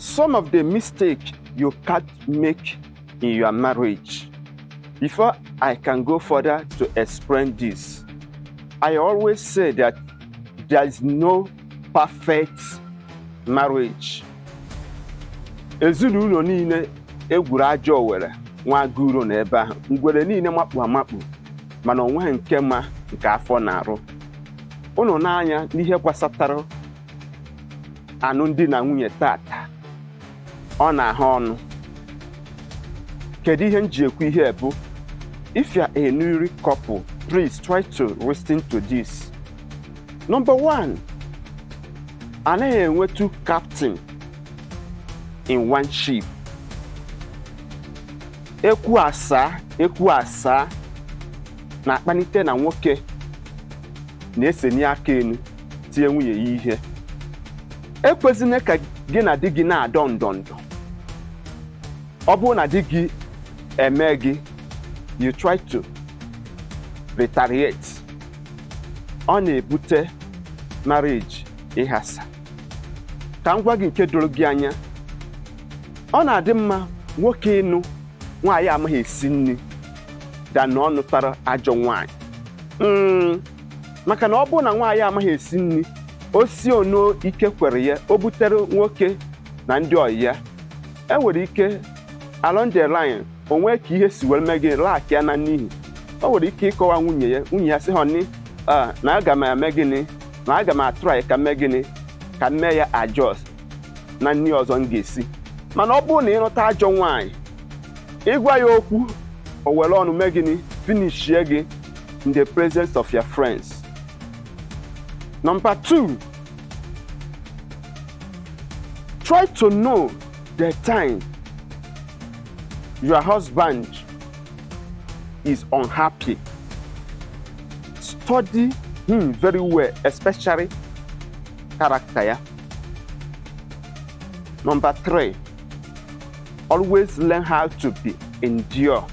some of the mistakes you can't make in your marriage. Before I can go further to explain this, I always say that there is no perfect marriage. Ezinụlọ niile egwuru ajọ owere nwa agụrụ n'ebe ahụ, ngwere niile makpu amakpu, mana onwe nke ma nke afọ na-arụ. Unu n'anya n'ihe gbasatara alụmdi na nwunye tata, ọ na-ahụ ọnụ. Kedu ihe nji ekwu ihe bụ, if you are a newly couple, please try to listen to this. Number one, anaghị enwe two captain in one ship. Ekwu asa na-akpanite na nwoke na-esenye aka enu tie nwunye ya ihe. Ekwezina ka gị na di gị na-adọ ndọndọ. Ọ bụrụ na di gị eme gị, you try to retaliate. Ọ na-ebute marriage ịghasa. Ka m gwa gị nke doro gị anya, ọ na-adị mma nwoke ịnụ nwaanyị amaghị esi nri da na ọ nụtara ajọ nwaanyị. Maka na ọ bụrụ na nwaanyị amaghị esi nri, o si ono ike kwere ya, o butere nwoke na ndị ọyị ya, enwere ike along the line onwe ka ihe si were mee gị laaki ya na n'ihi. O nwere ike ịkọwa nwunye ya sị họni na aga m eme gịnị, na aga m atry ka mee gịnị, ka mee ya adjust na nri ọzọ m ga-esi. Mana ọ bụrụ na ịnụta ajọ nwaanyị, ịgwa ya okwu o were ọnụ mee gịnị, finish ye gị in the presence of your friends. Number two, try to know the time your husband is unhappy. Study him very well, especially character. Yeah? Number three, always learn how to be endure.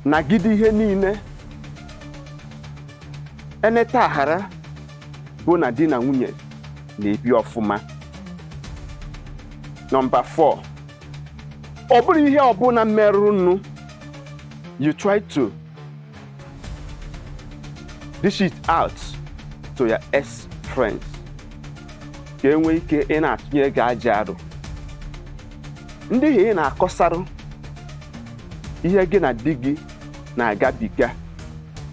Nagide ihe niile eneta aghara bụ na di na nwunye na-ebi ọfụma. Number four, ọ bụrụ ihe ọbụla merụnụ, you try to dish it out to your ex-friends. Ka enwe ike ị na-atụnye gị aja arụ. Ndị ihe ị na-akọsarụ ihe gị na di gị na-agabiga,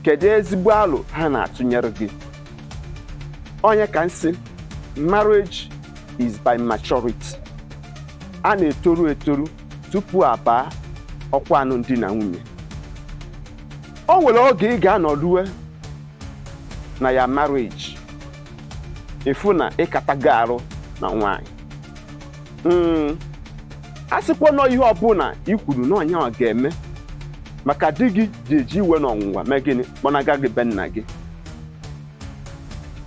kedu ezigbo alụ ha na-atụnyere gị. Onye ka nsị, marriage is by maturity. A na-etoru etoru tupu abaa ọkwa alụmdi na nwunye. O nwere oge ị ga-anọruwe na ya marriage, efu na ịkatago arụ na nwaanyị. A sịkwa nọ ihe ọbụla i kwuru na onye ọ ga-eme, maka di gị ji iwe n'ọnwụnwa mee gịnị, kpọnaga gị be nna gị.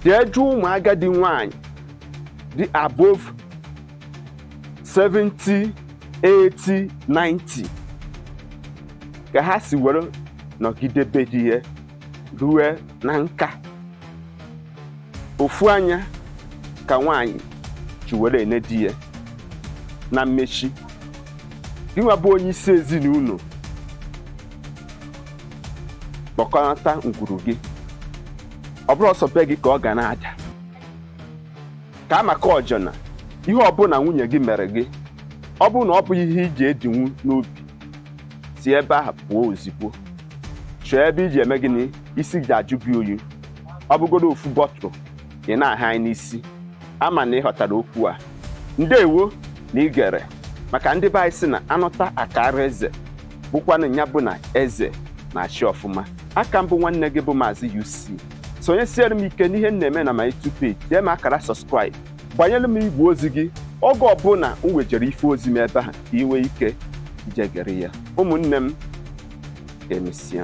Dee jụ ụmụ agadi nwaanyị dị above 70, 80, 90 ka ha si were nọgidebe di ya ruo na nka. Ofu anya ka nwaanyị ji were ene di ya na mmechi. Gị nwa bụ onye isi ezinụlọ, kpọkọnata ngwuru gị. Ọ bụrụ ọsọ be gị ka ọ ga na-ada. Ka maka ọjọna ihe ọbụla nwunye gị mere gị, ọ bụrụ na ọ bụ ihe iji edinwu n'obi, si ebe ahụ pụọ ozigbo. Chọọ ebe iji eme gịnị, isi ji ajụ gị oyi. Ọ bụgodo ofu bọtụrụ ị na-aha anyị n'isi. Ama na ịghọtara okwu a. Ndewo na igere, maka ndị be anyị sị na anụta akara eze bụkwanụ ya bụ na eze na-achị ọfụma. Aka mbụ nwanne gị bụ Mazi-UC. Sonye siere m ike n'ihe m na-eme na my YouTube page, dee m akara subscribe, gbanyere m igwe ozi gị oge ọbụla m wejere ife ozi m ebe ha ka ị nwee ike ijegere ya. Ụmụnne m, emesịa.